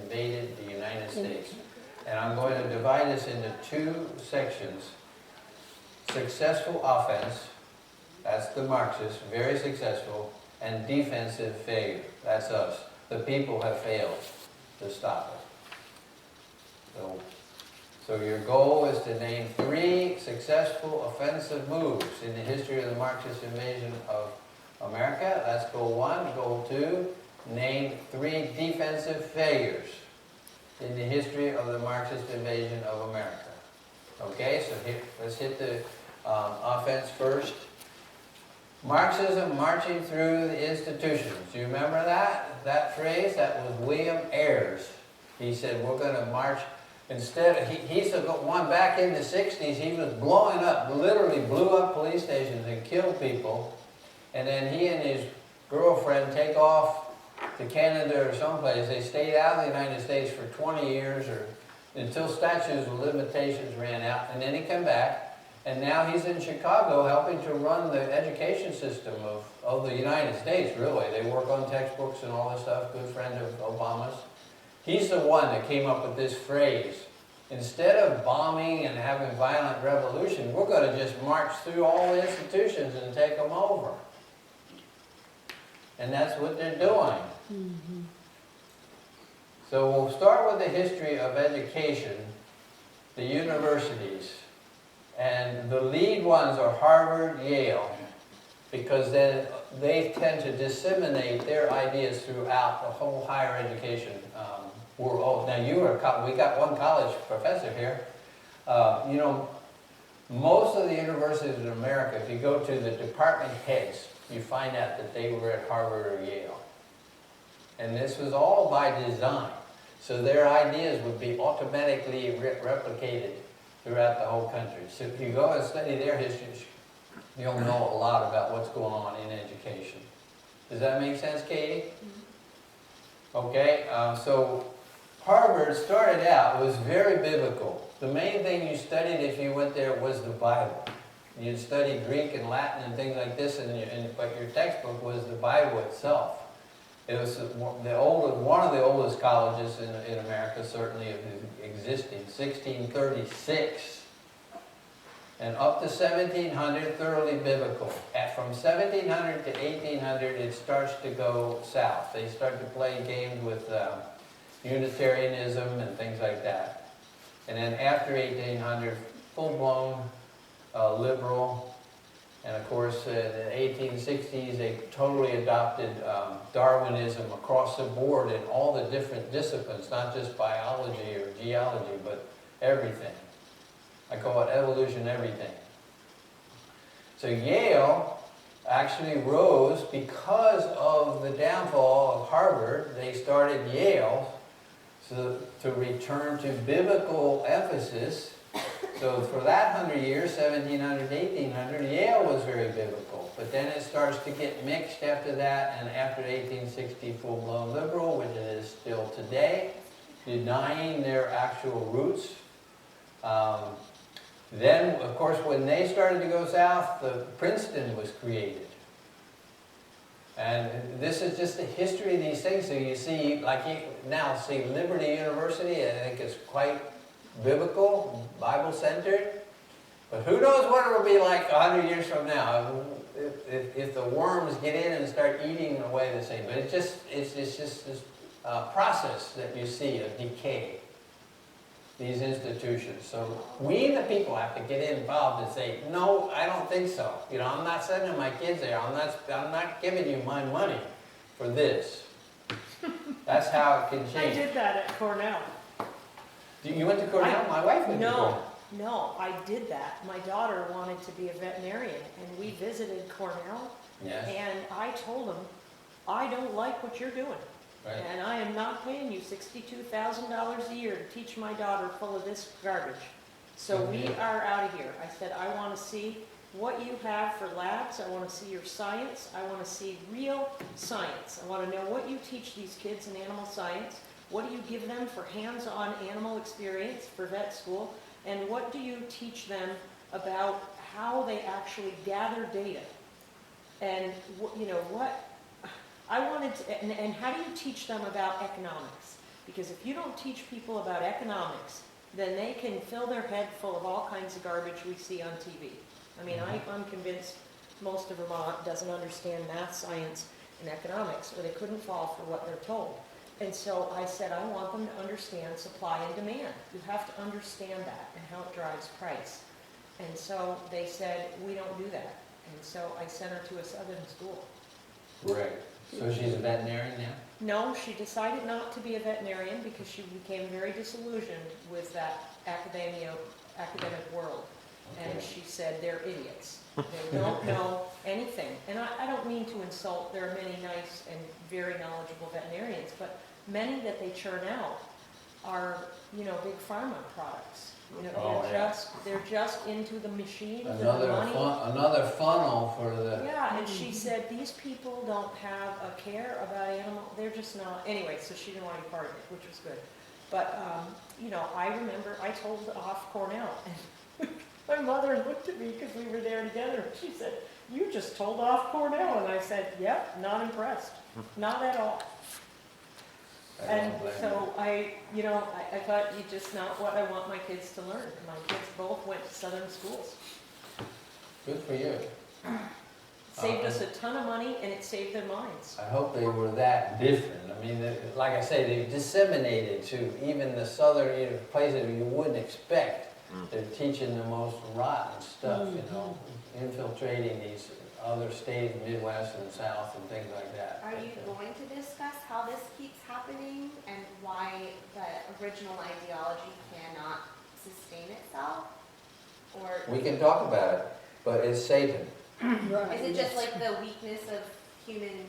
invaded the United States. And I'm going to divide this into two sections. Successful offense, that's the Marxists, very successful, and defensive failure, that's us. The people have failed to stop it. So your goal is to name 3 successful offensive moves in the history of the Marxist invasion of America. That's goal 1. Goal 2, name 3 defensive failures in the history of the Marxist invasion of America. Okay, so here, let's hit the offense first. Marxism marching through the institutions. Do you remember that phrase? That was William Ayres. He said, we're going to march. Instead, he's the one back in the 60s, he was blowing up, literally blew up police stations and killed people. And then he and his girlfriend take off to Canada or someplace. They stayed out of the United States for 20 years or until statutes of limitations ran out. And then he came back. And now he's in Chicago helping to run the education system of the United States, really. They work on textbooks and all this stuff, good friend of Obama's. He's the one that came up with this phrase. Instead of bombing and having violent revolution, we're going to just march through all the institutions and take them over. And that's what they're doing. Mm-hmm. So we'll start with the history of education, the universities. And the lead ones are Harvard, Yale, because then they tend to disseminate their ideas throughout the whole higher education world. Now we got one college professor here. You know, most of the universities in America, if you go to the department heads, you find out that they were at Harvard or Yale. And this was all by design. So their ideas would be automatically replicated throughout the whole country. So if you go and study their histories, you'll know a lot about what's going on in education. Does that make sense, Katie? Okay, so Harvard started out, was very biblical. The main thing you studied if you went there was the Bible. You'd study Greek and Latin and things like this, but your textbook was the Bible itself. It was one of the oldest colleges in America, certainly existing, 1636. And up to 1700, thoroughly biblical. From 1700 to 1800, it starts to go south. They start to play games with Unitarianism and things like that. And then after 1800, full-blown liberal. And of course, in the 1860s, they totally adopted Darwinism across the board in all the different disciplines, not just biology or geology, but everything. I call it evolution everything. So Yale actually rose because of the downfall of Harvard. They started Yale to return to biblical emphasis. So for that 100 years, 1700 to 1800, Yale was very biblical. But then it starts to get mixed after that, and after 1860, full-blown liberal, which it is still today, denying their actual roots. Then, of course, when they started to go south, Princeton was created. And this is just the history of these things. So you see, like you now see Liberty University, I think it's quite biblical, Bible-centered. But who knows what it will be like 100 years from now if the worms get in and start eating away the same. But it's just this process that you see of decay. These institutions. So we, the people, have to get involved and say, no, I don't think so. You know, I'm not sending my kids there. I'm not giving you my money for this. That's how it can change. I did that at Cornell. You went to Cornell? My wife went to Cornell. No, I did that. My daughter wanted to be a veterinarian, and we visited Cornell. Yes. And I told them, I don't like what you're doing. Right. And I am not paying you $62,000 a year to teach my daughter full of this garbage. So we are out of here. I said, I want to see what you have for labs. I want to see your science. I want to see real science. I want to know what you teach these kids in animal science. What do you give them for hands-on animal experience for vet school? And what do you teach them about how they actually gather data? And you know what? I wanted to, and how do you teach them about economics? Because if you don't teach people about economics, then they can fill their head full of all kinds of garbage we see on TV. I mean, I'm convinced most of Vermont doesn't understand math, science, and economics, or they couldn't fall for what they're told. And so I said, I want them to understand supply and demand. You have to understand that and how it drives price. And so they said, we don't do that. And so I sent her to a southern school. Right. So she's a veterinarian now? No, she decided not to be a veterinarian because she became very disillusioned with that academic world. Okay. And she said, they're idiots. They don't know anything. And I don't mean to insult, there are many nice and very knowledgeable veterinarians, but many that they churn out are, you know, big pharma products. You know, they're just into the machines and the money. Another funnel for the... Yeah, and she said, these people don't have a care about animal, they're just not, anyway, so she didn't want to be part of it, which was good. But, you know, I remember I told off Cornell, and my mother looked at me because we were there together, and she said, you just told off Cornell, and I said, yep, not impressed, not at all. And so I thought, you just not what I want my kids to learn. My kids both went to southern schools. Good for you. Saved us a ton of money, and it saved their minds. I hope they were that different. I mean, like I say, they disseminated to even the southern places you wouldn't expect. They're teaching the most rotten stuff, you know, infiltrating these other states, Midwest and South and things like that. Are you going to discuss how this keeps happening and why the original ideology cannot sustain itself? Or We can talk about it, but it's Satan. is it just like the weakness of human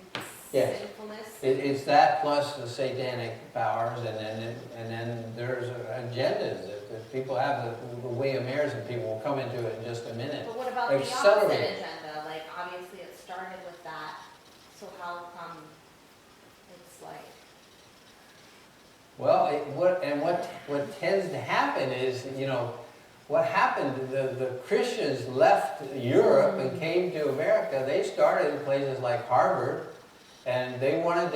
Yes. sinfulness? It's that plus the satanic powers, and then there's agendas that people have. The William Ayers and people will come into it in just a minute. But what about the opposite Accelerate. agenda? Like, obviously it started with that, so how come it's like... Well, what tends to happen is, you know, what happened, the Christians left Europe and came to America. They started in places like Harvard, and they wanted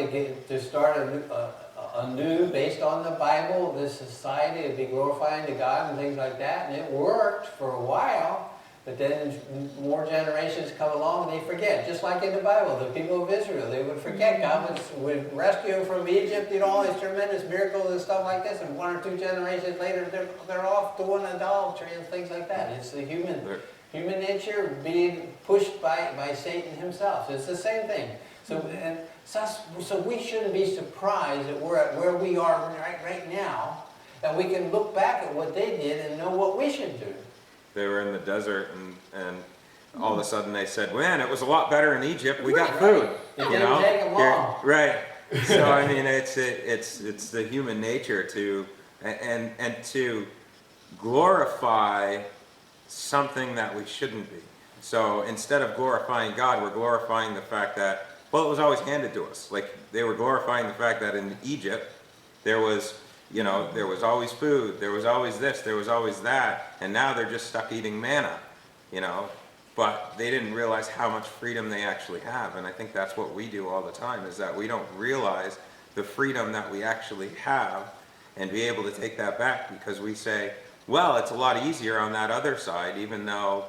to start a new, based on the Bible, this society to be glorifying to God and things like that, and it worked for a while. But then more generations come along and they forget, just like in the Bible, the people of Israel, they would forget God would rescue them from Egypt, you know, all these tremendous miracles and stuff like this, and 1 or 2 generations later they're off doing idolatry and things like that. It's the human nature being pushed by Satan himself. It's the same thing. So we shouldn't be surprised that we're at where we are right now, and we can look back at what they did and know what we should do. They were in the desert, and all of a sudden they said, man, it was a lot better in Egypt, we got food. It didn't take them long. Right. So I mean, it's the human nature to to glorify something that we shouldn't be. So instead of glorifying God, we're glorifying the fact that, well, it was always handed to us. Like, they were glorifying the fact that in Egypt there was, you know, there was always food, there was always this, there was always that, and now they're just stuck eating manna, you know. But they didn't realize how much freedom they actually have, and I think that's what we do all the time, is that we don't realize the freedom that we actually have and be able to take that back, because we say, well, it's a lot easier on that other side, even though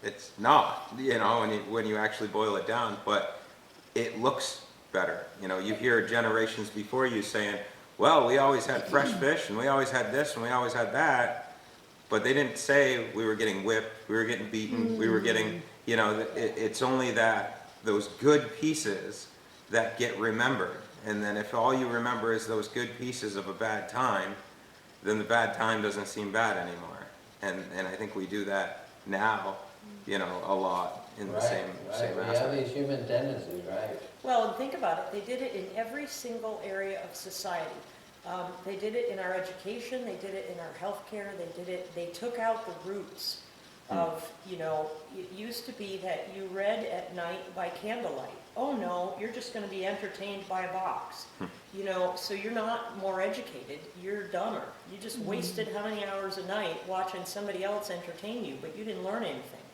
it's not, you know, when you actually boil it down, but it looks better. You know, you hear generations before you saying, well, we always had fresh fish, and we always had this, and we always had that, but they didn't say we were getting whipped, we were getting beaten, we were getting, you know, it's only that, those good pieces that get remembered. And then if all you remember is those good pieces of a bad time, then the bad time doesn't seem bad anymore. And I think we do that now, you know, a lot in the same We aspect. have these human tendencies, right? Well, and think about it, they did it in every single area of society. They did it in our education, they did it in our healthcare, they took out the roots of, you know, it used to be that you read at night by candlelight. Oh no, you're just going to be entertained by a box. You know, so you're not more educated, you're dumber. You just wasted how many hours a night watching somebody else entertain you, but you didn't learn anything.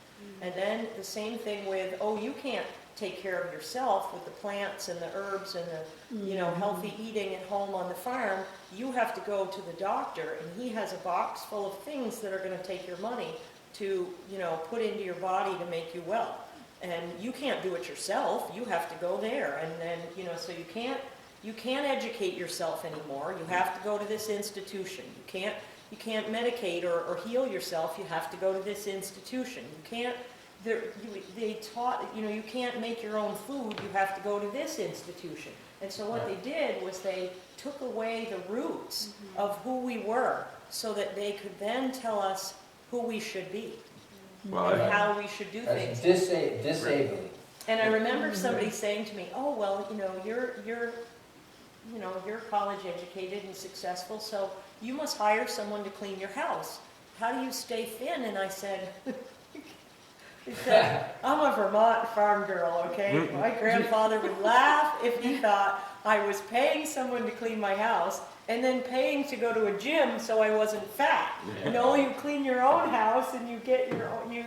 And then the same thing with, oh, you can't take care of yourself with the plants and the herbs and the, you know, healthy eating at home on the farm, you have to go to the doctor, and he has a box full of things that are going to take your money to, you know, put into your body to make you well. And you can't do it yourself. You have to go there, and then, you know, so you can't educate yourself anymore. You have to go to this institution. You can't medicate or heal yourself. You have to go to this institution. You can't. They taught, you know, you can't make your own food, you have to go to this institution. And so what they did was they took away the roots of who we were, so that they could then tell us who we should be, Well, and how we should do things. That's disabling. And I remember somebody saying to me, oh, well, you know, you're college educated and successful, so you must hire someone to clean your house. How do you stay thin? And I said, I'm a Vermont farm girl, okay? My grandfather would laugh if he thought I was paying someone to clean my house and then paying to go to a gym so I wasn't fat. Yeah. No, you clean your own house and you get your own, you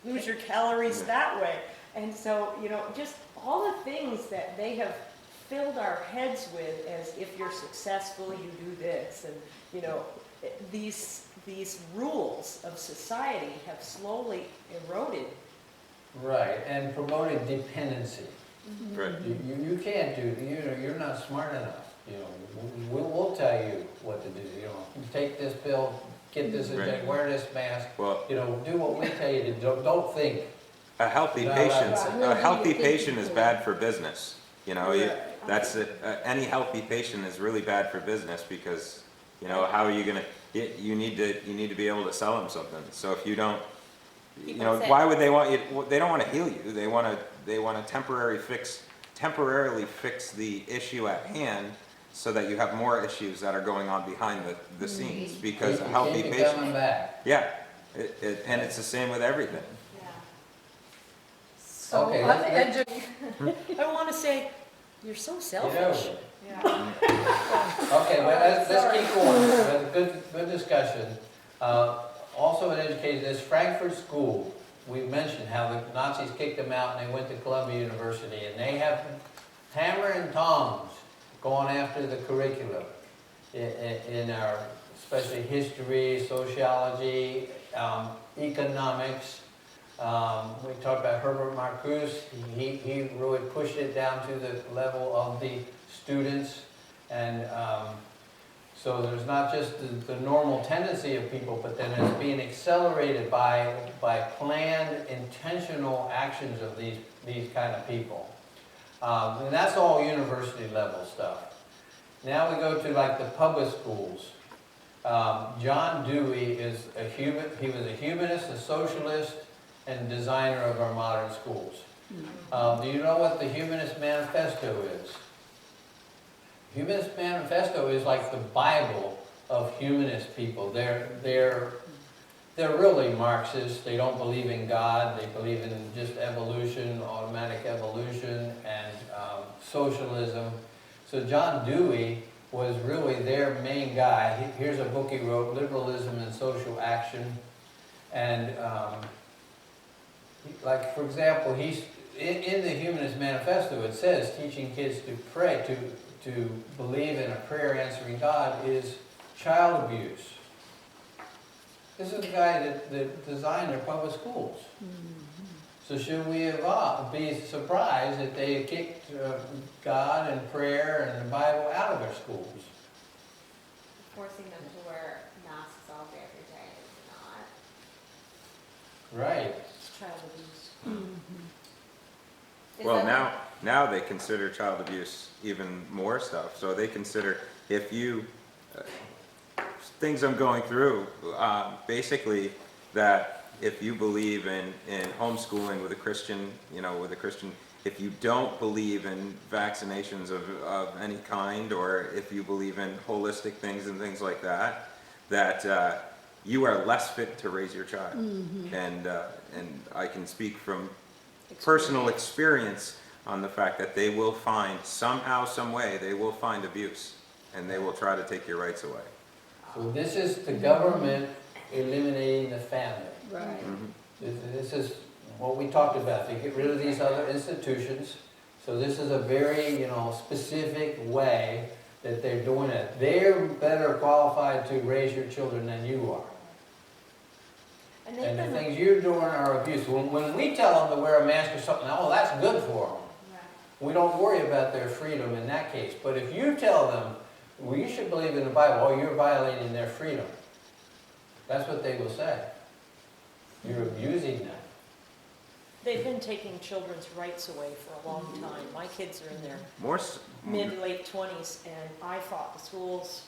lose your calories that way. And so, you know, just all the things that they have filled our heads with, as if you're successful, you do this, and, you know, these rules of society have slowly eroded. Right, and promoted dependency. Right. You can't do, you know, you're not smart enough. You know, we'll tell you what to do. You know, take this pill, get this injection, wear this mask. Well, You know, do what we tell you to do. Don't think. a healthy patient is bad for business. You know, that's any healthy patient is really bad for business, because, you know, how are you gonna? You need to be able to sell them something. So if you don't, you know, why would they want you? They don't want to heal you. They want to temporarily fix the issue at hand, so that you have more issues that are going on behind the scenes. Because a healthy patient, coming back. yeah, and it's the same with everything. Yeah. So Okay, I want to say, you're so You selfish. know. Yeah. Okay, well, let's keep going. We had a good discussion. Also in education, this Frankfurt School, we mentioned how the Nazis kicked them out and they went to Columbia University, and they have hammer and tongs going after the curriculum in our, especially history, sociology, economics. We talked about Herbert Marcuse. He really pushed it down to the level of the students, and so there's not just the normal tendency of people, but then it's being accelerated by planned, intentional actions of these kind of people. And that's all university level stuff. Now we go to like the public schools. John Dewey is he was a humanist, a socialist, and designer of our modern schools. Do you know what the Humanist Manifesto is? Humanist Manifesto is like the Bible of humanist people. They're really Marxists. They don't believe in God. They believe in just evolution, automatic evolution, and socialism. So John Dewey was really their main guy. Here's a book he wrote, Liberalism and Social Action. And like, for example, he's in the Humanist Manifesto, it says teaching kids to pray, to believe in a prayer answering God is child abuse. This is the guy that designed their public schools. So should we be surprised that they kicked God and prayer and the Bible out of their schools? Forcing them to wear masks all day every day is not. Right. It's child abuse. Is Well, that now they consider child abuse even more stuff. So they consider, if you, things I'm going through, basically that if you believe in homeschooling with a Christian, if you don't believe in vaccinations of any kind, or if you believe in holistic things and things like that, that you are less fit to raise your child. And I can speak from personal experience on the fact that they will find, somehow, some way, they will find abuse, and they will try to take your rights away. So this is the government eliminating the family. Right. This is what we talked about, to get rid of these other institutions. So this is a very, specific way that they're doing it. They're better qualified to raise your children than you are. And And the they've been, things you're doing are abuse. When we tell them to wear a mask or something, oh, that's good for them. We don't worry about their freedom in that case. But if you tell them, well, you should believe in the Bible, oh, you're violating their freedom. That's what they will say. You're abusing them. they've been taking children's rights away for a long time. My kids are in their mid, late 20s, and I fought the schools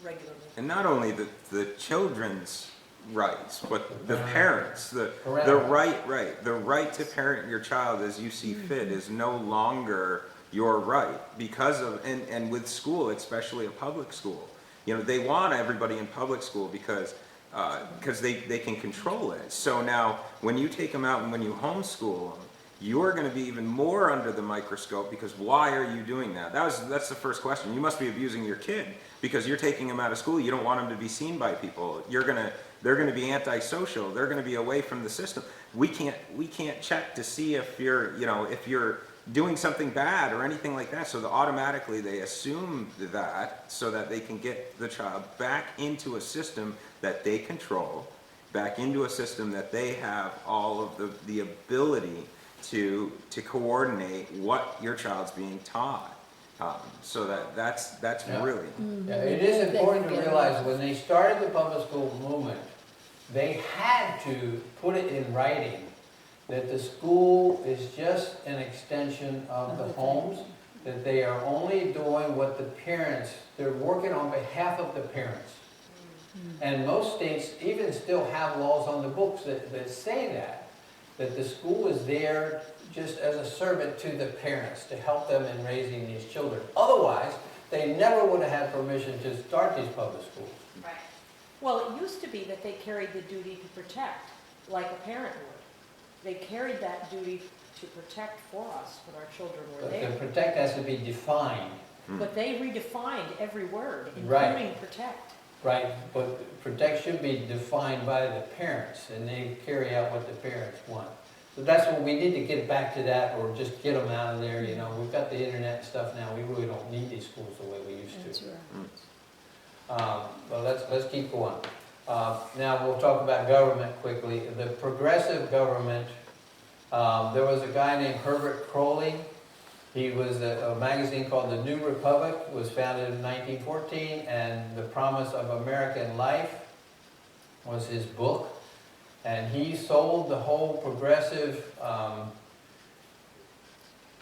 regularly. And not only the children's rights, but the parents, the right to parent your child as you see fit is no longer your right because of, and with school, especially a public school, they want everybody in public school because they can control it. So now when you take them out and when you homeschool them, you're going to be even more under the microscope because why are you doing that? That's the first question. You must be abusing your kid because you're taking them out of school. You don't want them to be seen by people. They're going to be antisocial. They're going to be away from the system. We can't check to see if you're doing something bad or anything like that. So automatically they assume that so that they can get the child back into a system that they control, back into a system that they have all of the ability to coordinate what your child's being taught. So that's really. Yeah, it is important to realize when they started the public school movement, they had to put it in writing that the school is just an extension of the homes, that they are only doing what the parents, they're working on behalf of the parents. And most states even still have laws on the books that say that the school is there just as a servant to the parents to help them in raising these children. Otherwise, they never would have had permission to start these public schools. Right. Well, it used to be that they carried the duty to protect, like a parent would. They carried that duty to protect for us when our children were But there. the protect has to be defined. But they redefined every word, Right. including protect. Right, but protect should be defined by the parents, and they carry out what the parents want. So that's what we need to get back to that, or just get them out of there. We've got the internet and stuff now. We really don't need these schools the way we used to. That's right. But let's keep going. Now we'll talk about government quickly. The progressive government. There was a guy named Herbert Crowley. He was a magazine called The New Republic, was founded in 1914, and The Promise of American Life was his book. And he sold the whole progressive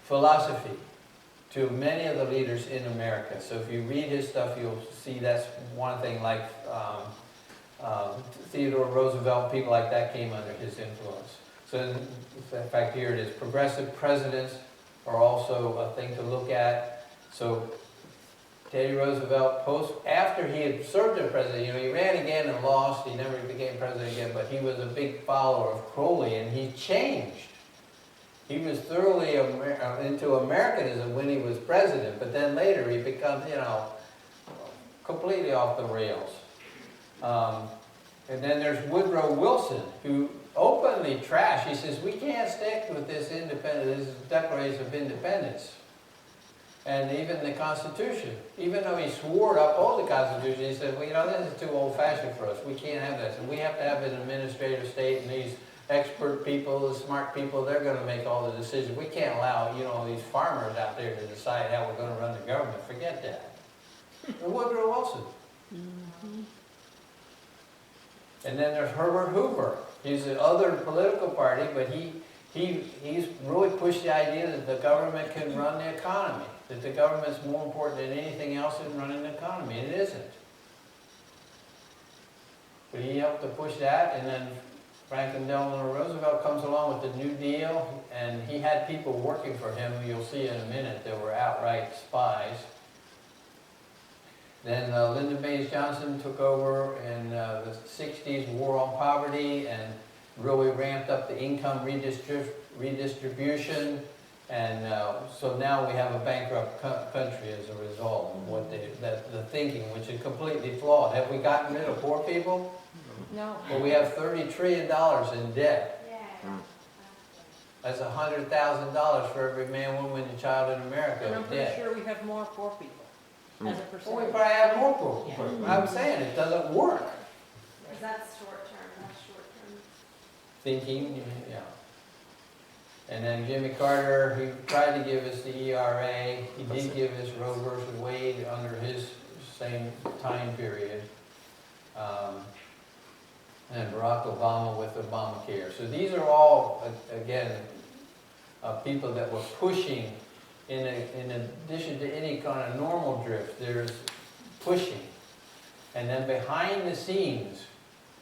philosophy to many of the leaders in America. So if you read his stuff, you'll see that's one thing, like Theodore Roosevelt, people like that came under his influence. So in fact, here it is. Progressive presidents are also a thing to look at. So Teddy Roosevelt, after he had served as president, he ran again and lost. He never became president again, but he was a big follower of Crowley, and he changed. He was thoroughly into Americanism when he was president, but then later he becomes, completely off the rails. And then there's Woodrow Wilson, who openly trashed. He says, we can't stick with this Declaration of Independence. And even the Constitution. Even though he swore to uphold the Constitution, he said, well, this is too old-fashioned for us. We can't have this. And we have to have an administrative state, and these expert people, the smart people, they're going to make all the decisions. We can't allow, these farmers out there to decide how we're going to run the government. Forget that. And Woodrow Wilson. And then there's Herbert Hoover. He's the other political party, but he's really pushed the idea that the government can run the economy, that the government's more important than anything else in running the economy, and it isn't. But he helped to push that, and then Franklin Delano Roosevelt comes along with the New Deal, and he had people working for him, who you'll see in a minute, that were outright spies. Then Lyndon Baines Johnson took over in the 60s, war on poverty, and really ramped up the income redistribution. And so now we have a bankrupt country as a result of what the thinking, which is completely flawed. Have we gotten rid of poor people? No. Well, we have $30 trillion in debt. Yes. That's $100,000 for every man, woman, and child in America And I'm pretty dead. sure we have more poor people as a Well, we percentage. probably have more poor. Yeah. I'm saying it doesn't work. Because that's short term, that's short term. Thinking, yeah. And then Jimmy Carter, he tried to give us the ERA. He did give us Roe versus Wade under his same time period. And Barack Obama with Obamacare. So these are all, again, people that were pushing, in addition to any kind of normal drift, there's pushing. And then behind the scenes,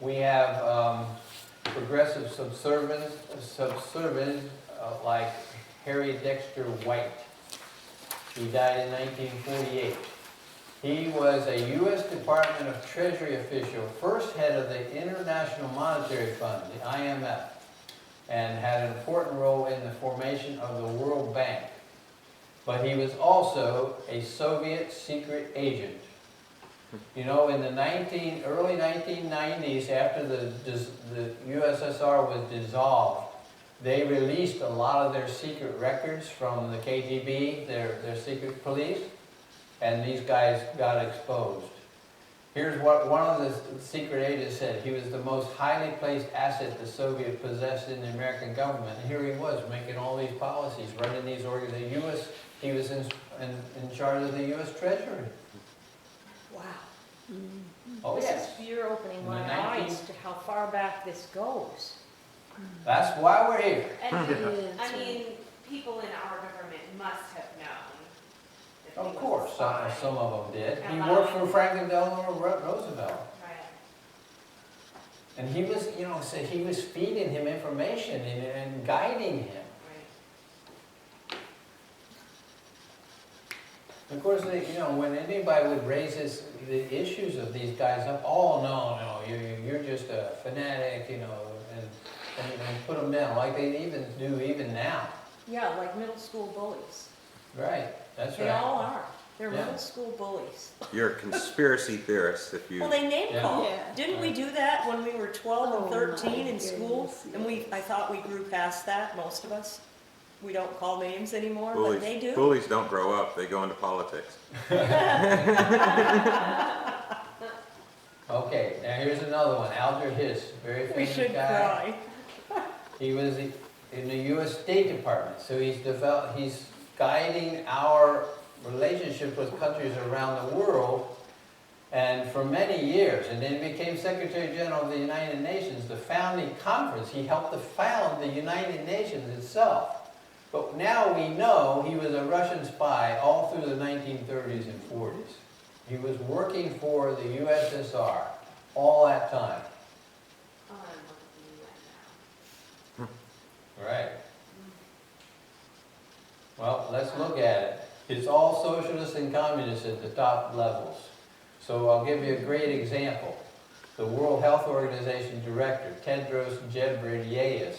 we have progressive subservience like Harry Dexter White. He died in 1948. He was a U.S. Department of Treasury official, first head of the International Monetary Fund, the IMF, and had an important role in the formation of the World Bank. But he was also a Soviet secret agent. You know, in the early 1990s, after the USSR was dissolved, they released a lot of their secret records from the KGB, their secret police, and these guys got exposed. Here's what one of the secret agents said. He was the most highly placed asset the Soviet possessed in the American government. And here he was, making all these policies, running these organizations. He was in charge of the U.S. Treasury. Wow. Oh, yes. You're opening In my the eyes to how far back this goes. That's why we're here. And, I mean, people in our government must have known. that he Of was course, a spy. some of them did. He And worked for lying. Franklin Delano Roosevelt. Right. And he was, so he was feeding him information and guiding him. Right. Of course, when anybody would raise the issues of these guys up, oh, no, you're just a fanatic, and put them down, like they even do even now. Yeah, like middle school bullies. Right, that's right. They all are. They're Yeah. middle school bullies. You're a conspiracy theorist if you. Well, they name Yeah. call. Yeah. Didn't we do that when we were 12 Oh, and 13 my in school? goodness, And I thought we grew past that, most of us. We don't call names anymore, but they do. Bullies don't grow up, they go into politics. Okay, now here's another one, Alger Hiss, very We famous should guy. cry. He was in the U.S. State Department, so he's guiding our relationship with countries around the world, and for many years, and then became Secretary General of the United Nations, the founding conference. He helped to found the United Nations itself. But now we know he was a Russian spy all through the 1930s and 40s. He was working for the USSR all that time. Oh, I'm looking at you right now. Right. Well, let's look at it. It's all socialists and communists at the top levels. So I'll give you a great example. The World Health Organization Director, Tedros Ghebreyesus,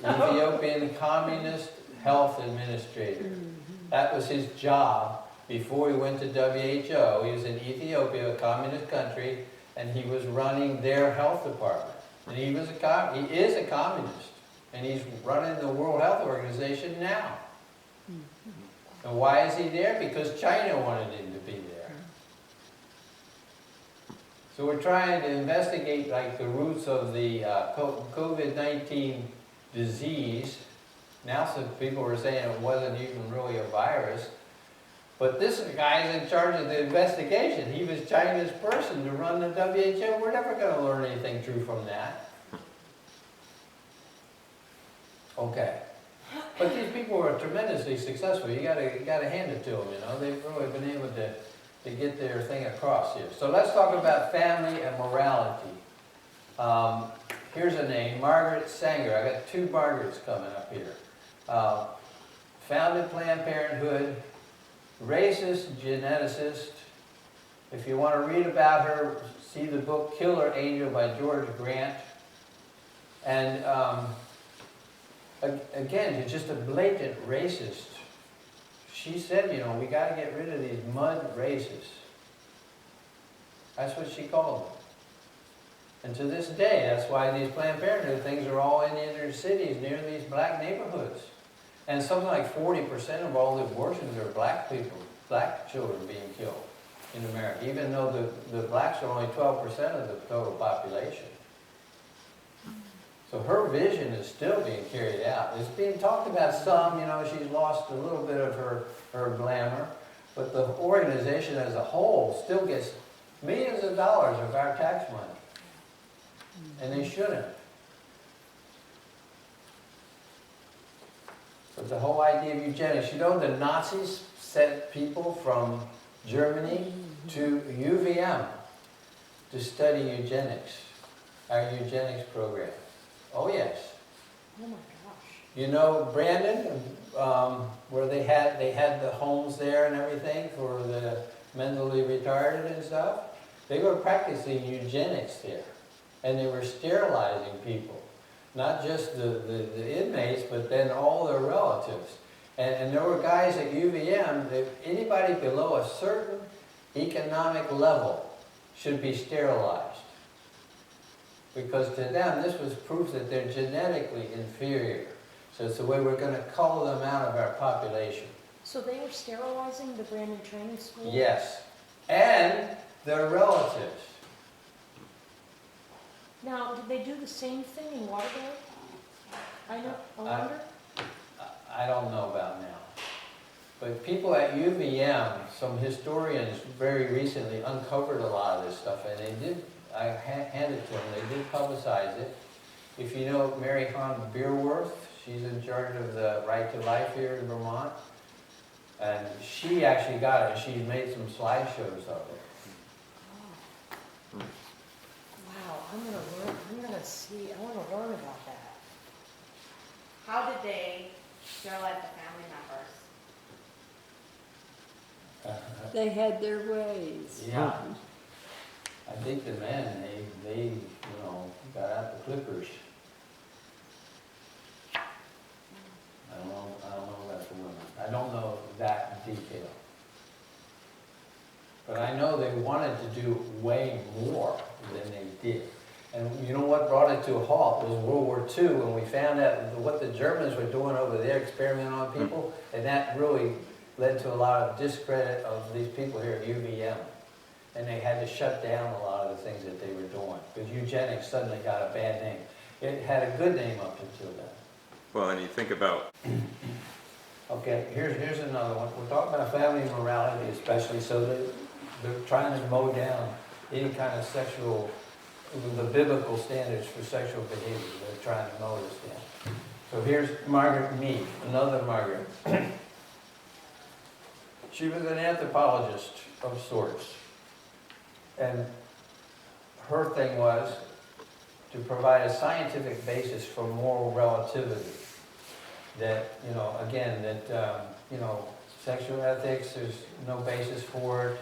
Ethiopian Communist Health Administrator. That was his job before he went to WHO. He was in Ethiopia, a communist country, and he was running their health department. And he is a communist, and he's running the World Health Organization now. And why is he there? Because China wanted him to be there. So we're trying to investigate like the roots of the COVID-19 disease. Now some people are saying it wasn't even really a virus. But this guy's in charge of the investigation. He was China's person to run the WHO. We're never going to learn anything true from that. Okay. But these people were tremendously successful. You gotta hand it to them, They've really been able to get their thing across here. So let's talk about family and morality. Here's a name, Margaret Sanger. I got two Margarets coming up here. Founded Planned Parenthood, racist geneticist. If you want to read about her, see the book Killer Angel by George Grant. And again, just a blatant racist. She said, we got to get rid of these mud racists. That's what she called them. And to this day, that's why these Planned Parenthood things are all in the inner cities, near these black neighborhoods. And something like 40% of all the abortions are black people, black children being killed in America, even though the blacks are only 12% of the total population. So her vision is still being carried out. It's being talked about some, you know, she's lost a little bit of her glamour, but the organization as a whole still gets millions of dollars of our tax money. And they shouldn't. But the whole idea of eugenics, you know, the Nazis sent people from Germany to UVM to study eugenics, our eugenics program. Oh yes. Oh my gosh. You know Brandon, where they had the homes there and everything for the mentally retarded and stuff? They were practicing eugenics there. And they were sterilizing people. Not just the inmates, but then all their relatives. And there were guys at UVM, that anybody below a certain economic level should be sterilized. Because to them, this was proof that they're genetically inferior. So it's the way we're going to cull them out of our population. So they were sterilizing the Brandon Training School? Yes. And their relatives. Now, did they do the same thing in Waterbury? I wonder? I don't know about now. But people at UVM, some historians very recently uncovered a lot of this stuff, and they did, I handed it to them, they did publicize it. If you know Mary Hahn Beerworth, she's in charge of the Right to Life here in Vermont, and she actually got it, and she made some slideshows of it. Wow, I'm gonna learn, I wanna learn about that. How did they sterilize the family members? They had their ways. Yeah. I think the men, they you know, got out the clippers. I don't know about the women. I don't know that detail. But I know they wanted to do way more than they did. And you know what brought it to a halt was World War II, when we found out what the Germans were doing over there, experimenting on people, and that really led to a lot of discredit of these people here at UVM. And they had to shut down a lot of the things that they were doing, because eugenics suddenly got a bad name. It had a good name up until then. Well, and you think about, Okay, here's another one. We're talking about family morality especially, so they're trying to mow down any kind of sexual, the biblical standards for sexual behavior. They're trying to mow this down. So here's Margaret Mead, another Margaret. She was an anthropologist of sorts. And her thing was to provide a scientific basis for moral relativity. That, you know, again, that, you know, sexual ethics, there's no basis for it.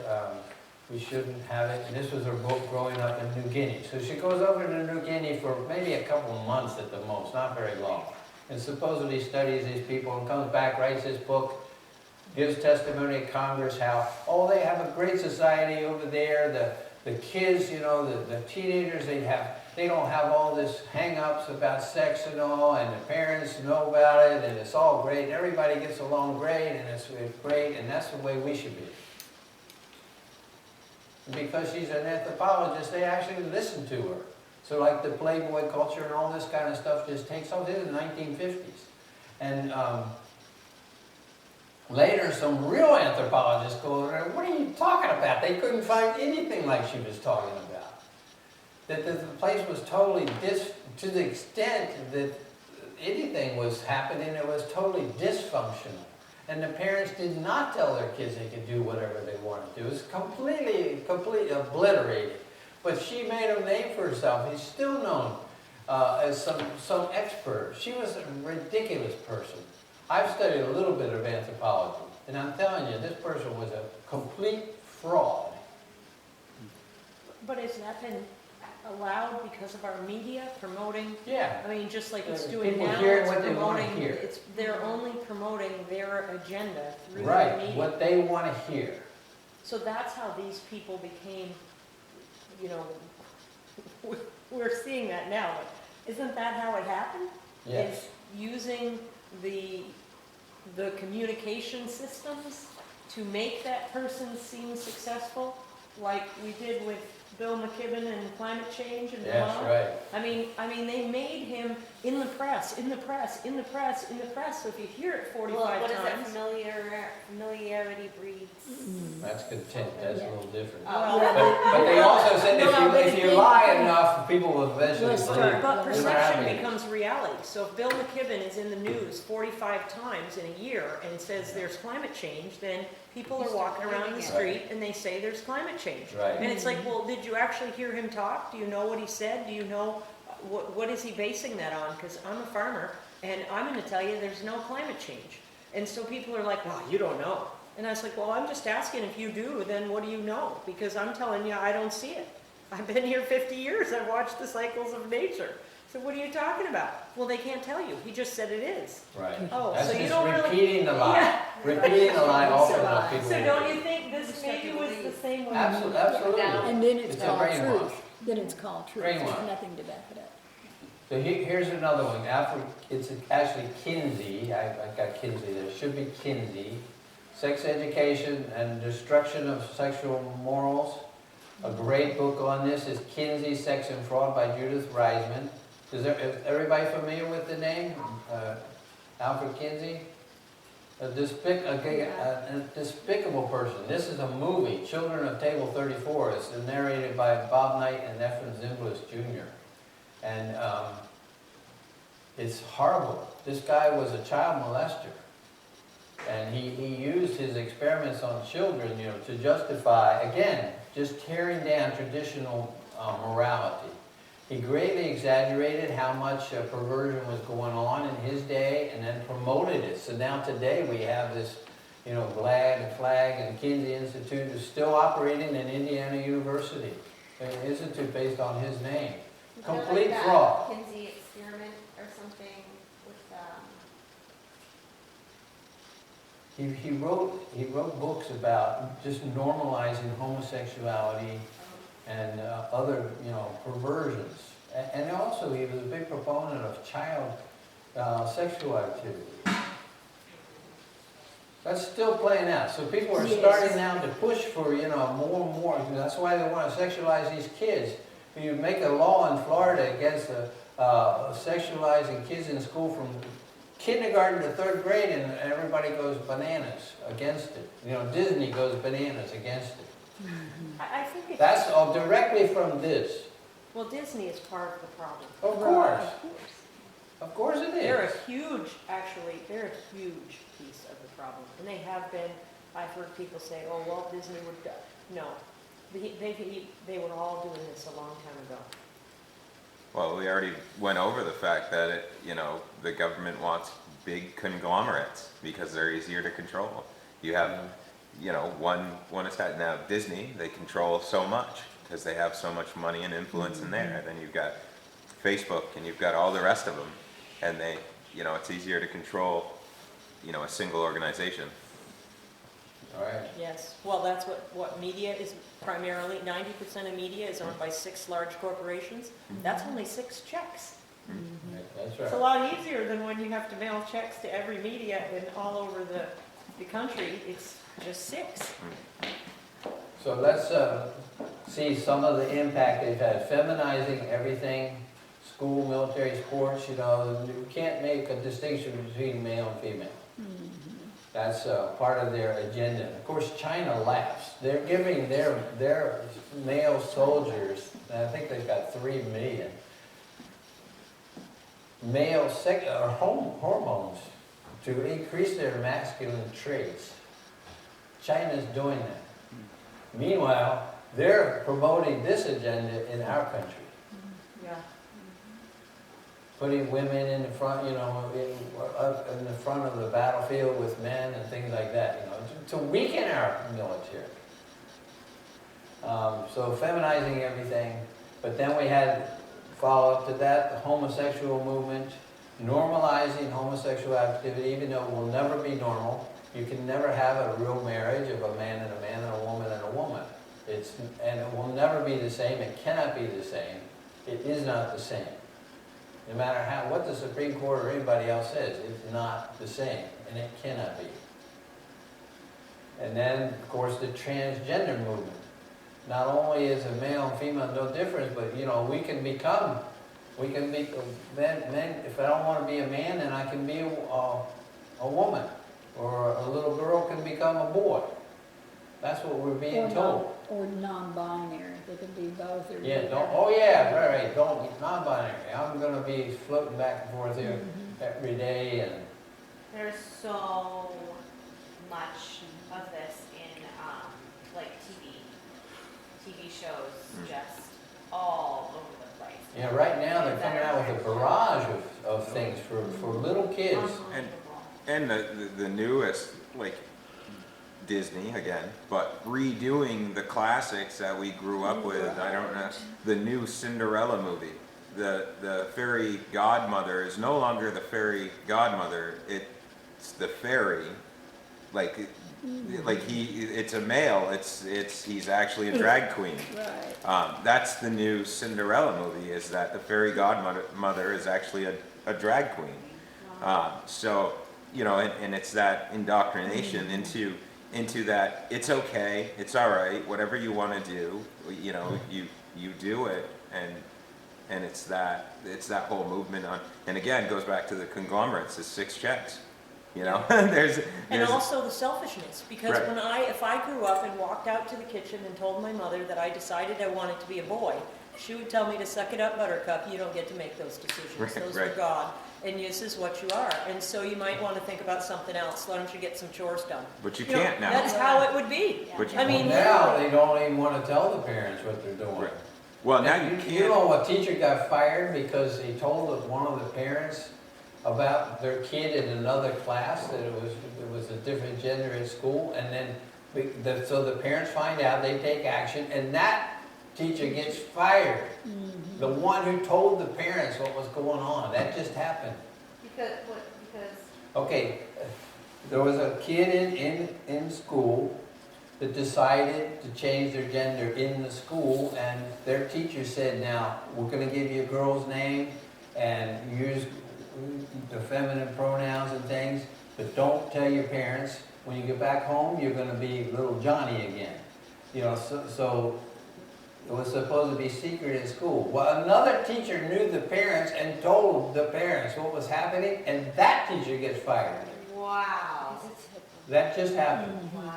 We shouldn't have it. And this was her book growing up in New Guinea. So she goes over to New Guinea for maybe a couple of months at the most, not very long. And supposedly studies these people and comes back, writes this book, gives testimony in Congress how, oh, they have a great society over there. The kids, you know, the teenagers, they don't have all this hang-ups about sex and all, and the parents know about it, and it's all great, and everybody gets along great, and it's great, and that's the way we should be. And because she's an anthropologist, they actually listen to her. So like the Playboy culture and all this kind of stuff just takes off. This is the 1950s. And later, some real anthropologists go over there, what are you talking about? They couldn't find anything like she was talking about. That the place was totally, to the extent that anything was happening, it was totally dysfunctional. And the parents did not tell their kids they could do whatever they wanted to do. It was completely obliterated. But she made a name for herself. He's still known as some expert. She was a ridiculous person. I've studied a little bit of anthropology, and I'm telling you, this person was a complete fraud. But has that been allowed because of our media promoting? Yeah. I mean, just like it's Yeah, doing people now, hear it's what they wanna promoting, hear. they're only promoting their agenda through the Right, media. what they want to hear. So that's how these people became, you know, we're seeing that now, but isn't that how it happened? Yes. Is using the communication systems to make that person seem successful, like we did with Bill McKibben and climate change and Yes, Vermont. right. I mean, they made him in the press, in the press, in the press, in the press. So if you hear it 45 Well, what is times, it? Familiarity breeds. That's content, that's a little different. Oh. But they also said No, if you lie enough, people will eventually Will believe start. it. but No matter how perception many. becomes reality. So if Bill McKibben is in the news 45 times in a year and says there's climate change, then people You are start walking around the believing it. street and they say there's climate change. Right. And it's like, well, did you actually hear him talk? Do you know what he said? Do you know what is he basing that on? Because I'm a farmer and I'm going to tell you there's no climate change. And so people are like, well, you don't know. And I was like, well, I'm just asking if you do, then what do you know? Because I'm telling you, I don't see it. I've been here 50 years. I've watched the cycles of nature. So what are you talking about? Well, they can't tell you. He just said it is. Right. Oh, That's so you just don't really- repeating the lie. Yeah. Repeating the lie often enough, people So will don't believe you it. think this maybe was the same way? Absolutely. And then it's It's a called brainwash. truth. Then it's called truth. Brainwash. There's nothing to back it up. So here's another one. It's actually Kinsey. I got Kinsey there. It should be Kinsey. Sex Education and Destruction of Sexual Morals. A great book on this is Kinsey, Sex and Fraud by Judith Reisman. Is everybody familiar with the name? Alfred Kinsey? A despicable person. This is a movie, Children of Table 34. It's narrated by Bob Knight and Ephraim Zimbalist Jr. And it's horrible. This guy was a child molester. And he used his experiments on children, to justify, again, just tearing down traditional morality. He greatly exaggerated how much perversion was going on in his day and then promoted it. So now today we have this, GLAD and FLAG and Kinsey Institute is still operating in Indiana University. An institute based on his name. Is there Complete like fraud. that Kinsey experiment or something with He wrote books about just normalizing homosexuality and other, perversions. And also he was a big proponent of child sexual activity. That's still playing out. So people are starting now to push for, more and more. That's why they want to sexualize these kids. You make a law in Florida against sexualizing kids in school from kindergarten to 3rd grade, and everybody goes bananas against it. Disney goes bananas against it. I think it's... That's all directly from this. Well, Disney is part of the problem. Of course. Of course it is. They're a huge piece of the problem. And they have been, I've heard people say, oh, Walt Disney would, no. They were all doing this a long time ago. Well, we already went over the fact that the government wants big conglomerates because they're easier to control. You have, one is that now Disney, they control so much because they have so much money and influence in there. And then you've got Facebook and you've got all the rest of them, and they, it's easier to control, a single organization. All right. Yes, well, that's what media is primarily. 90% of media is owned by 6 large corporations. That's only 6 checks. That's It's a right. lot easier than when you have to mail checks to every media and all over the country. It's just 6. So let's see some of the impact they've had. Feminizing everything, school, military, sports, you can't make a distinction between male and female. That's part of their agenda. Of course, China laughs. They're giving their male soldiers, and I think they've got 3 million, male hormones to increase their masculine traits. China's doing that. Meanwhile, they're promoting this agenda in our country. Yeah. Putting women in the front, up in the front of the battlefield with men and things like that, to weaken our military. So feminizing everything, but then we had follow-up to that, the homosexual movement, normalizing homosexual activity, even though it will never be normal. You can never have a real marriage of a man and a woman and a woman. And it will never be the same. It cannot be the same. It is not the same. No matter what the Supreme Court or anybody else says, it's not the same, and it cannot be. And then, of course, the transgender movement. Not only is a male and female no difference, but we can be men. If I don't want to be a man, then I can be a woman, or a little girl can become a boy. That's what we're being told. Or non-binary, they can be both or. Yeah, right, non-binary. I'm gonna be floating back and forth here every day, and There's so much of this in, like TV shows, just all over the place. yeah, right now they're coming out with a barrage of things for little kids. And the newest, like Disney again, but redoing the classics that we grew up with. I don't know, the new Cinderella movie. The fairy godmother is no longer the fairy godmother. It's the fairy, it's a male. He's actually a drag queen. Right. That's the new Cinderella movie. Is that the fairy godmother is actually a drag queen. So and it's that indoctrination into that it's okay, it's all right, whatever you want to do, you do it, and it's that whole movement on, and again goes back to the conglomerates, the 6 checks, there's And also the selfishness, because Right. if I grew up and walked out to the kitchen and told my mother that I decided I wanted to be a boy, she would tell me to suck it up, Buttercup, you don't get to make those decisions, those are Right. God, and this is what you are, and so you might want to think about something else, why don't you get some chores done? but you You know, can't now. That's how it would be. But you I mean, Now literally. they don't even want to tell the parents what they're doing. Right. Well, now you You can't. know, a teacher got fired because he told one of the parents about their kid in another class that it was a different gender in school, and then so the parents find out, they take action, and that teacher gets fired. The one who told the parents what was going on. That just happened. Because Okay, there was a kid in school that decided to change their gender in the school, and their teacher said, now, we're going to give you a girl's name and use the feminine pronouns and things, but don't tell your parents. When you get back home, you're going to be little Johnny again. So it was supposed to be secret in school. Well, another teacher knew the parents and told the parents what was happening, and that teacher gets fired. wow. That just happened. Wow.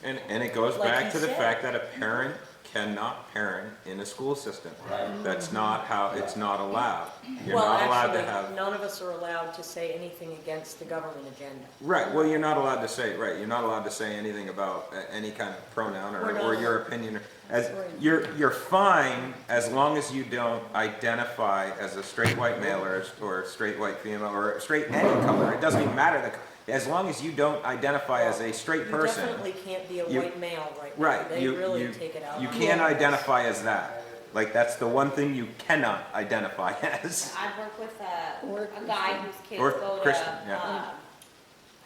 And it goes Like back you to the said. fact that a parent cannot parent in a school system. Right. That's not how, it's not allowed. You're Well, not allowed to actually, have. none of us are allowed to say anything against the government agenda. Right, well, you're not allowed to say, you're not allowed to say anything about any kind of pronoun We're not or allowed. your opinion. As, Right. you're fine as long as you don't identify as a straight white male or a straight white female or a straight any color. It doesn't even matter. As long as you don't identify as a straight person. You definitely can't be a you- white male right now. Right, They really take it out. you on can't us. identify as that. Like, that's the one thing you cannot identify as. I work with Or a guy whose kids Or go to Christian, yeah.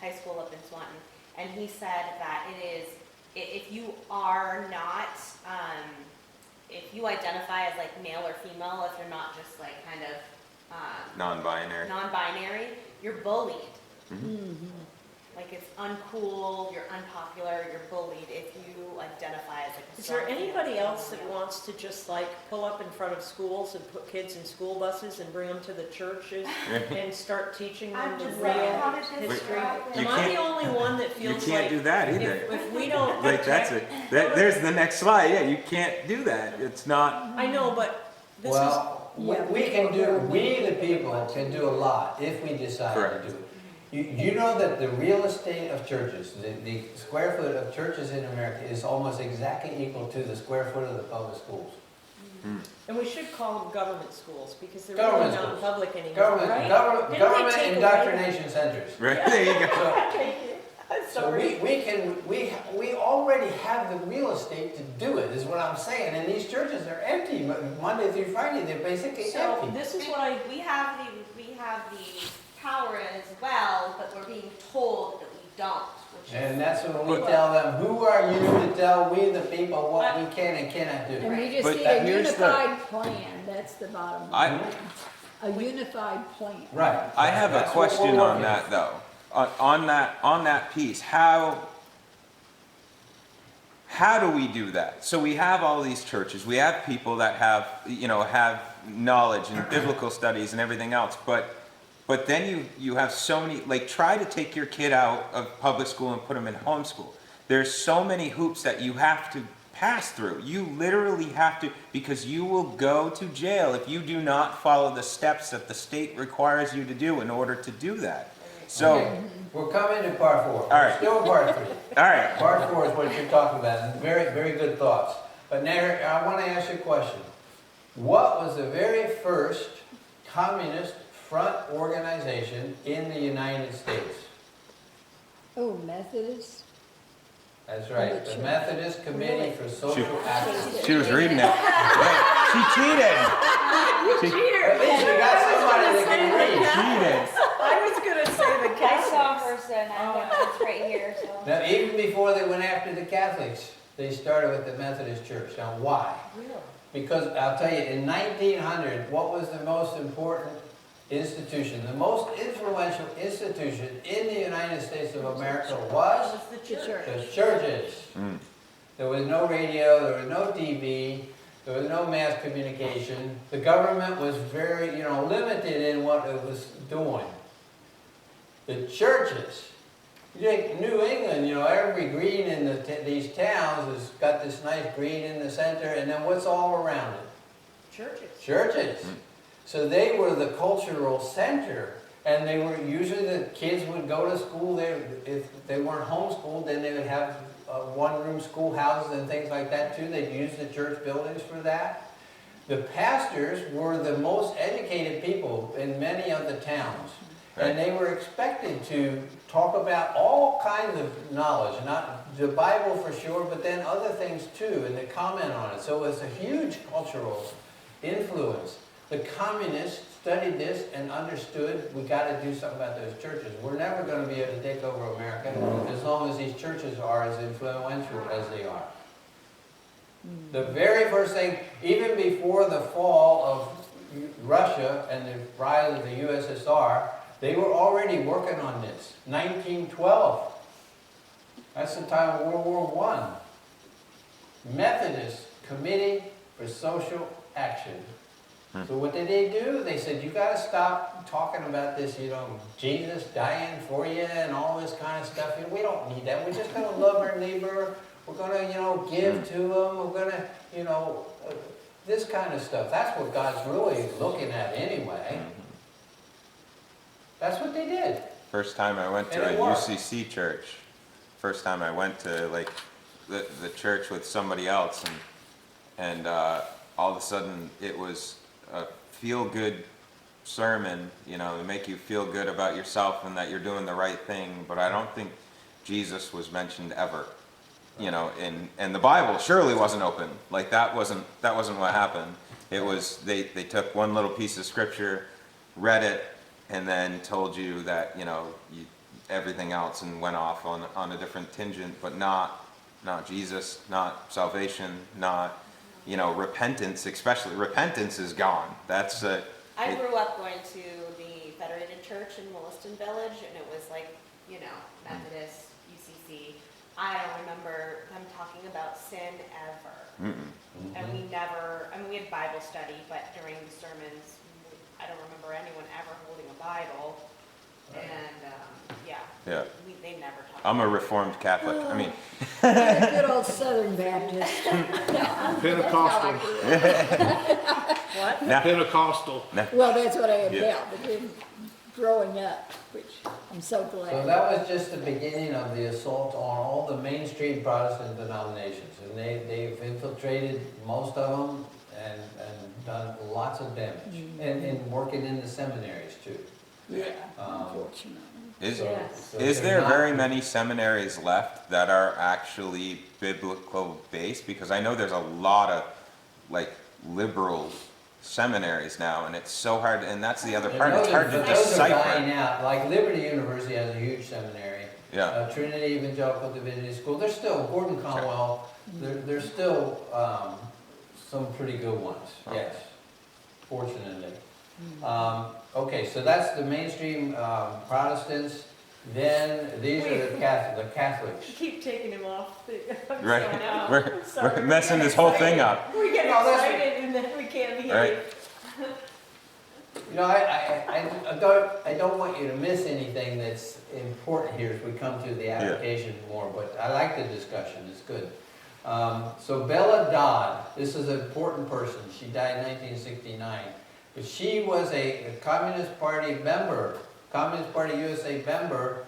high school up in Swanton, and he said that it is, if you are not, if you identify as like male or female, if you're not just like kind of Non-binary. non-binary, you're bullied. Mm-hmm. Like it's uncool, you're unpopular, you're bullied if you identify as like a Is there strong anybody female else that female. wants to just like pull up in front of schools and put kids in school buses and bring them to the churches and start teaching them I'm the just real like, how did this history? happen? You Am I the can't- only one that You feels can't like do that either. if we don't Like, that's protect- it. There's the next slide. Yeah, you can't do that. It's not. I know, but this is, Well, we the people can do a lot if we decide Correct. to do it. You know that the real estate of churches, the square foot of churches in America is almost exactly equal to the square foot of the public schools. and we should call them government schools because they're Government really not schools. public anymore, Government, right? government, Didn't they government take away- indoctrination centers. Right, there you go. So we already have the real estate to do it, is what I'm saying. And these churches are empty, Monday through Friday, they're basically So empty. this is what I, We have the power as well, but we're being told that we don't, which is. And that's when we tell them, who are you to tell we the people what we can and cannot do? And we just But need a here's the- unified plan, That's the bottom I- line. A unified plan. Right. I have a That's what we're question on working that though. On that piece, how do we do that? So we have all these churches, we have people that have, have knowledge and biblical studies and everything else, but then you have so many, like, try to take your kid out of public school and put them in homeschool. There's so many hoops that you have to pass through. You literally have to, because you will go to jail if you do not follow the steps that the state requires you to do in order to do that. So, Okay, we're coming to part 4. All right. We're still in part 3. all right. Part 4 is what you're talking about, and very, very good thoughts. But now, I want to ask you a question. What was the very first communist front organization in the United States? Oh, Methodist? That's right, the Methodist Committee for Social Action. She was reading it. Wait, she cheated. At least you got somebody that can read. Cheated. I was gonna say the I saw Catholics. hers and it's right here, so. Now, even before they went after the Catholics, they started with the Methodist Church. Now, why? Really? Because I'll tell you, in 1900, what was the most important institution, the most influential institution in the United States of America was The The church. church. the churches. Mm. There was no radio, there was no TV, there was no mass communication. The government was very, limited in what it was doing. The churches, you take New England, every green in these towns has got this nice green in the center, and then what's all around it? Churches. Churches. So they were the cultural center, and they were usually the kids would go to school there. If they weren't homeschooled, then they would have one-room schoolhouses and things like that too. They'd use the church buildings for that. The pastors were the most educated people in many of the towns, and they were expected to talk about all kinds of knowledge, not the Bible for sure, but then other things too, and to comment on it. So it's a huge cultural influence. The communists studied this and understood we got to do something about those churches. We're never going to be able to take over America as long as these churches are as influential as they are. The very first thing, even before the fall of Russia and the rise of the USSR, they were already working on this. 1912. That's the time of World War I. Methodist Committee for Social Action. So what did they do? They said, you got to stop talking about this, Jesus dying for you and all this kind of stuff. We don't need that. We're just going to love our neighbor. We're going to, give to them. We're going to, this kind of stuff. That's what God's really looking at anyway. That's what they did. First time I went to And a it worked. UCC church. First time I went to like the church with somebody else, and all of a sudden it was a feel-good sermon, to make you feel good about yourself and that you're doing the right thing. But I don't think Jesus was mentioned ever, and the Bible surely wasn't open. Like that wasn't what happened. It was they took one little piece of scripture, read it, and then told you that everything else, and went off on a different tangent, but not Jesus, not salvation, not repentance. Especially repentance is gone. That's I grew up going to the Federated Church in Williston Village, and it was like, Methodist, UCC. I don't remember them talking about sin ever. And we never, we had Bible study, but during the sermons, I don't remember anyone ever holding a Bible. And, Yeah. they never talked I'm a about it. Reformed Catholic. I mean, Good old Southern Baptist. Pentecostal. What? Pentecostal. Well, that's what I had Yeah. felt, but then growing up, which I'm so So glad. that was just the beginning of the assault on all the mainstream Protestant denominations. And they've infiltrated most of them and done lots of damage. And working in the seminaries too. Yeah, unfortunately. is So is they're there not- very many seminaries left that are actually biblical based? Because I know there's a lot of like liberal seminaries now, and it's so hard. And that's the other And part. It's hard to those are dying decipher. out. Like Liberty University has a huge seminary. Yeah. Trinity Evangelical Divinity School. There's still Gordon Conwell. There's still some pretty good ones. Yes. fortunately. Okay, so that's the mainstream Protestants. Then these are the Catholics. You keep taking him off. I'm Right. sorry. No, We're sorry. messing We get this whole excited. thing up. We get No, that's- excited and then we can't behave. Right. You know, I don't want you to miss anything that's important here as we come to the application more, but I like the discussion, it's good. So Bella Dodd, this is an important person, she died in 1969, but she was a Communist Party member, Communist Party USA member,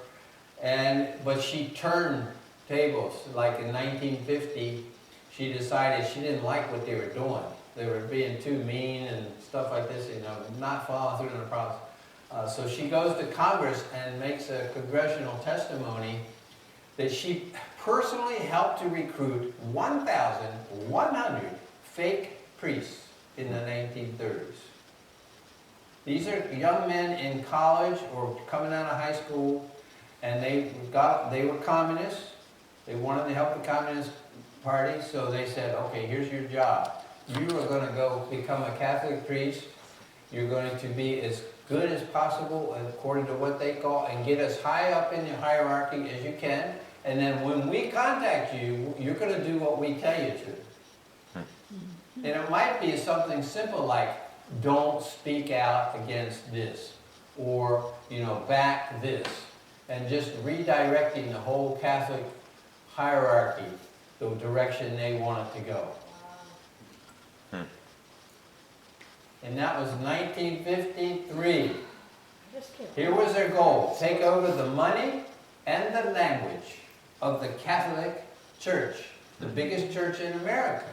but she turned tables, like in 1950, she decided she didn't like what they were doing. They were being too mean and stuff like this, you know, not following through on the process. So she goes to Congress and makes a congressional testimony that she personally helped to recruit 1,100 fake priests in the 1930s. These are young men in college or coming out of high school, and they were communists. They wanted to help the Communist Party, so they said, okay, here's your job. You are going to go become a Catholic priest. You're going to be as good as possible according to what they call, and get as high up in the hierarchy as you can. And then when we contact you, you're going to do what we tell you to. And it might be something simple like, don't speak out against this, or, you know, back this, and just redirecting the whole Catholic hierarchy the direction they want it to go. And that was 1953. Here was their goal: take over the money and the language of the Catholic Church, the biggest church in America.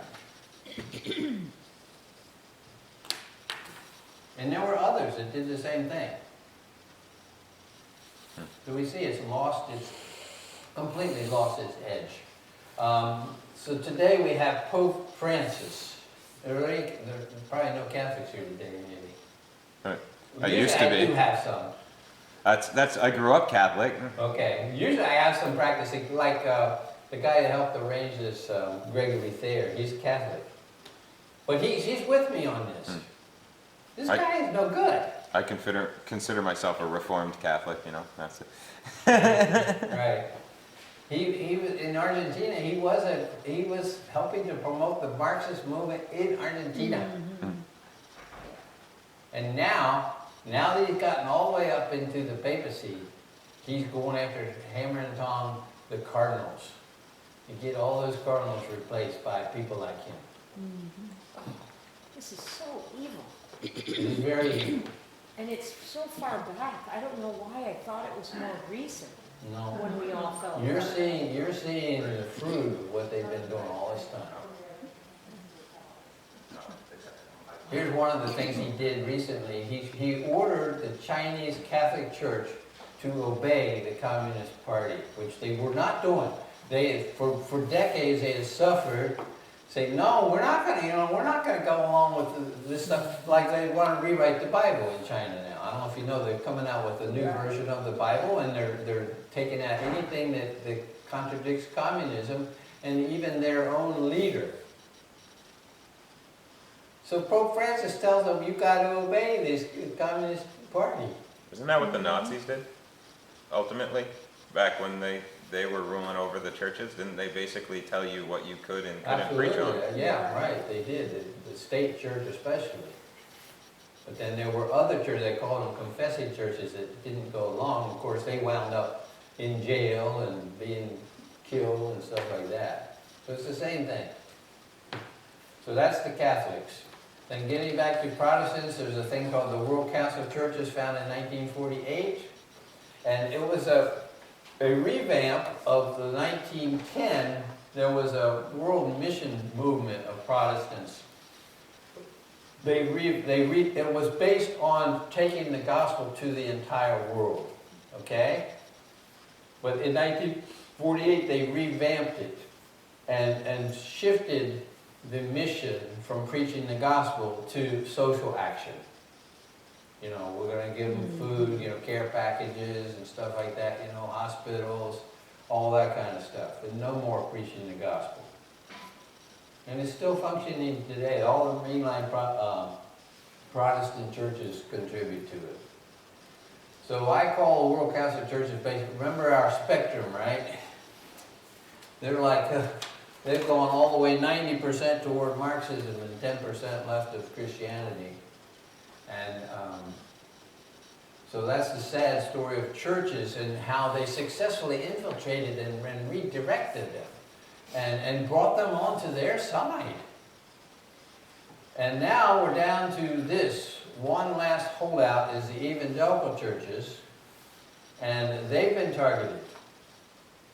And there were others that did the same thing. So we see it's completely lost its edge. So today we have Pope Francis. There are probably no Catholics here today, maybe. Right. I used to I do be. have some. I grew up Catholic. Okay. Usually I have some practicing, like the guy that helped arrange this, Gregory Thayer. He's Catholic. But he's with me on this. This guy is no good. I consider myself a Reformed Catholic, you know, that's it. Right. He was in Argentina. He was helping to promote the Marxist movement in Argentina. And now that he's gotten all the way up into the papacy, he's going after hammer and tong the cardinals. To get all those cardinals replaced by people like him. This is so evil. He's very evil. And it's so far back. I don't know why I thought it was more recent No. when we all fell You're apart. seeing the fruit of what they've been doing all this time. Here's one of the things he did recently. He ordered the Chinese Catholic Church to obey the Communist Party, which they were not doing. They for decades they had suffered, saying, no, we're not going to go along with this stuff. Like they want to rewrite the Bible in China now. I don't know if you know, they're coming out with a new version of the Bible, and they're taking out anything that contradicts communism, and even their own leader. So Pope Francis tells them, you've got to obey this Communist Party. Isn't that what the Nazis did? Ultimately, back when they were ruling over the churches, didn't they basically tell you what you could and couldn't preach on? Yeah, right, they did, the state church especially. But then there were other churches, they called them confessing churches, that didn't go along. Of course, they wound up in jail and being killed and stuff like that. So it's the same thing. So that's the Catholics. Then getting back to Protestants, there's a thing called the World Council of Churches, found in 1948. And it was a revamp of the 1910, there was a world mission movement of Protestants. It was based on taking the gospel to the entire world, okay? But in 1948, they revamped it and shifted the mission from preaching the gospel to social action. You know, we're going to give them food, you know, care packages and stuff like that, you know, hospitals, all that kind of stuff. And no more preaching the gospel. And it's still functioning today. All the mainline Protestant churches contribute to it. So I call the World Council of Churches basically, remember our spectrum, right? They're like, they've gone all the way 90% toward Marxism and 10% left of Christianity. And so that's the sad story of churches and how they successfully infiltrated and redirected them and brought them onto their side. And now we're down to this. One last holdout is the evangelical churches, and they've been targeted,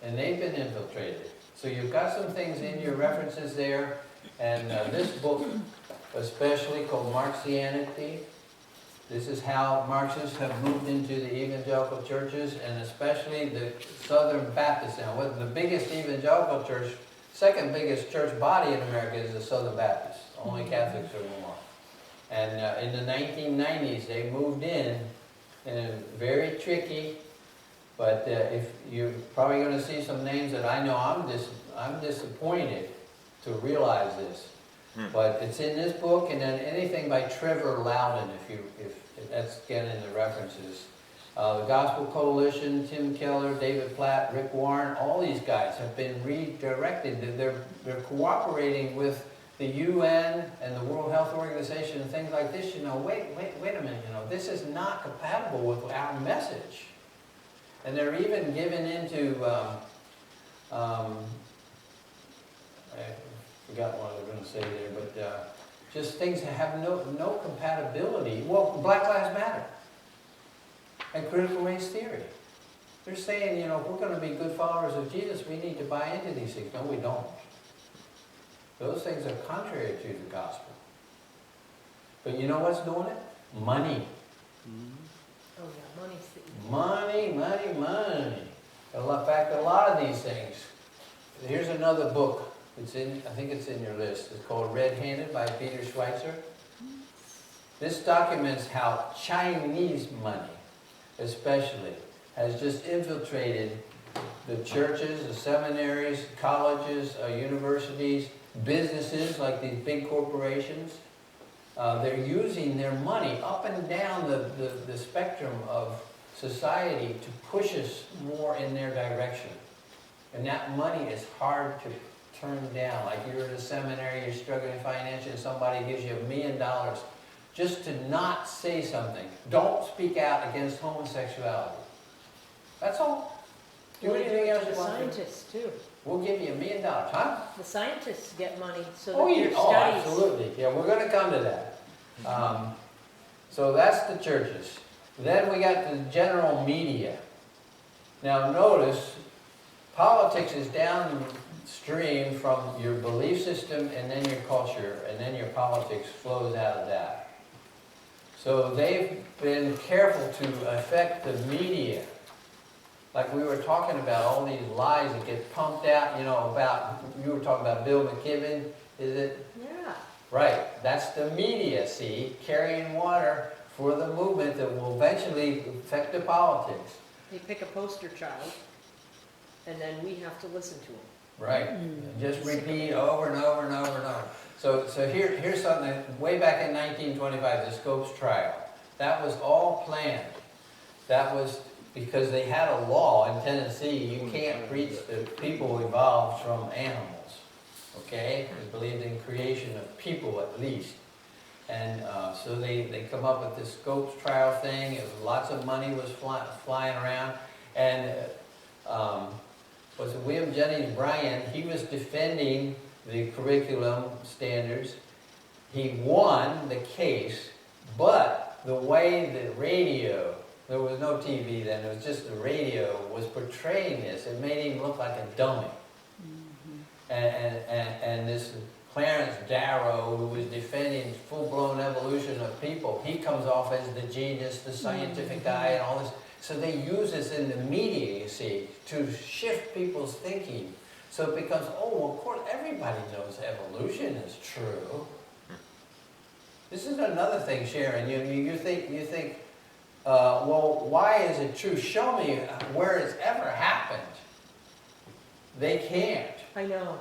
and they've been infiltrated. So you've got some things in your references there, and this book, especially called Marxianity, this is how Marxists have moved into the evangelical churches, and especially the Southern Baptists. Now, the biggest evangelical church, second biggest church body in America is the Southern Baptists. Only Catholics are more. And in the 1990s, they moved in very tricky. But if you're probably going to see some names that I know, I'm disappointed to realize this. But it's in this book, and then anything by Trevor Loudon, if that's again in the references. The Gospel Coalition, Tim Keller, David Platt, Rick Warren, all these guys have been redirected. They're cooperating with the UN and the World Health Organization and things like this. You know, wait a minute. You know, this is not compatible with our message. And they're even given into I forgot what I was going to say there, but just things that have no compatibility. Well, Black Lives Matter and critical race theory. They're saying, you know, if we're going to be good followers of Jesus, we need to buy into these things. No, we don't. Those things are contrary to the gospel. But you know what's doing it? Money. Oh yeah, money's the evil. Money, money, money. In fact, a lot of these things. Here's another book. It's in, I think it's in your list. It's called Red-Handed by Peter Schweitzer. This documents how Chinese money, especially, has just infiltrated the churches, the seminaries, colleges, universities, businesses like these big corporations. They're using their money up and down the spectrum of society to push us more in their direction. And that money is hard to turn down. Like you're in a seminary, you're struggling financially, and somebody gives you $1 million just to not say something. Don't speak out against homosexuality. That's all. Do anything else you The want to. scientists too. We'll give you $1 million, huh? The scientists get money so Oh, that yeah. their Oh, studies. absolutely. Yeah, we're going to come to that. So that's the churches. Then we got the general media. Now notice, politics is downstream from your belief system and then your culture, and then your politics flows out of that. So they've been careful to affect the media. Like we were talking about all these lies that get pumped out, you know, about, you were talking about Bill McKibben, is it? Yeah. Right, that's the media, see, carrying water for the movement that will eventually affect the politics. They pick a poster child, and then we have to listen to them. Right, just repeat over and over and over and over. So here's something, way back in 1925, the Scopes trial. That was all planned. That was because they had a law in Tennessee, you can't preach that people evolved from animals, okay? They believed in creation of people at least. And so they come up with this Scopes trial thing, and lots of money was flying around. And was it William Jennings Bryan? He was defending the curriculum standards. He won the case, but the way the radio, there was no TV then, it was just the radio, was portraying this. It made him look like a dummy. And this Clarence Darrow, who was defending full-blown evolution of people, he comes off as the genius, the scientific guy, and all this. So they use this in the media, you see, to shift people's thinking. So it becomes, oh, well, of course, everybody knows evolution is true. This is another thing, Sharon. You think, well, why is it true? Show me where it's ever happened. They can't. I know.